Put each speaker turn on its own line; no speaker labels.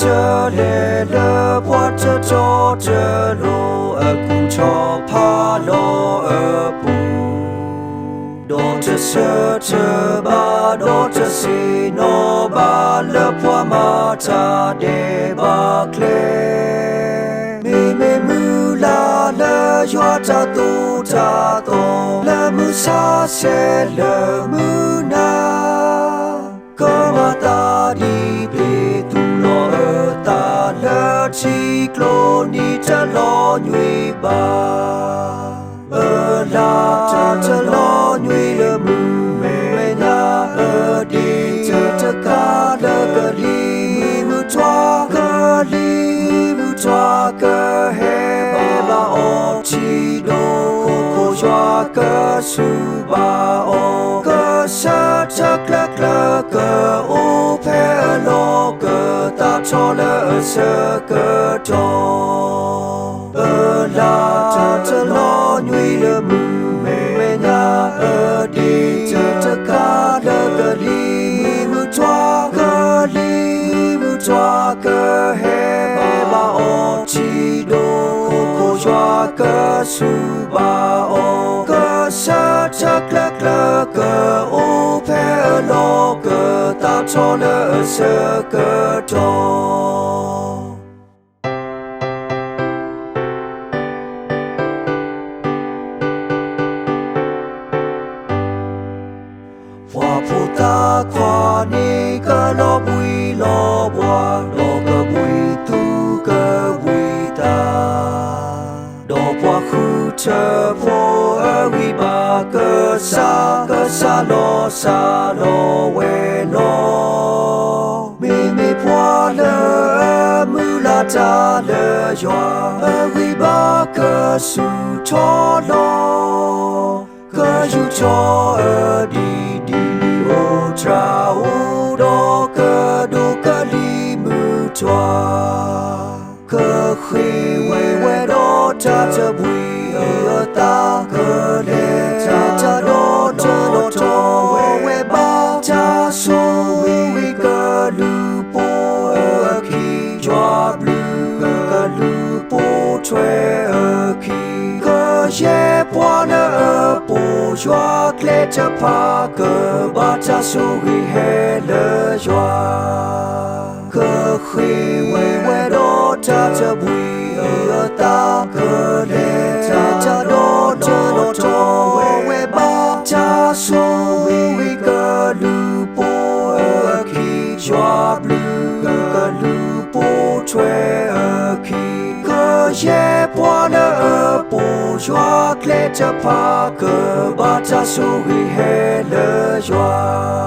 chờ lệ lỡ qua chờ cho chờ lô ở cùng cho pha lô ở bù đô chờ ba đô chờ si no ba lỡ qua ma cha de ba kle me mu la lỡ yoa cha to lỡ mu sa se lỡ mu na cơ ma ta đi về tu lo ở ta lỡ chi clo ni cha lo nhuy ba ở la cha lo nhuy lỡ mu me na ở đi cha ca lỡ cơ li mu choa cơ he ba o chi do ko choa cơ su ba o cơ sa chắc lỡ cơ o phe lo cơ ta cho lỡ sơ cơ cho la cha lo nhuy lỡ mu me na ở đi cha ca lỡ cơ li mu choa cơ he ba o chi do ko choa cơ su ba o cơ sa chắc lỡ cơ o phe lo cơ ta cho lỡ sơ cơ cho hoa phụ ta qua ni cơ lo bùi lo boa lo cơ bùi tu cơ bùi ta đồ boa khu chờ vô ở vi ba cơ sa lo we lo mi boa lỡ mu la ta lỡ yoa ở vi ba cơ su cho lo cơ yu cho ở đi o tra o do cơ li mu choa cơ khuy we do cha bùi ở ta cơ lệ cha do cho we ba cha so we cơ lu po ở khi choa blue cơ lu po chue ở khi cơ ye po na po choa kle cha pa cơ ba cha su hi he le choa cơ khuy we do cha bùi ở ta cơ lệ cha do cho we ba cha so we cơ lu po ở khi choa blue cơ lu po chue ở khi cơ ye po na po choa kle cha pa cơ ba cha su hi he le choa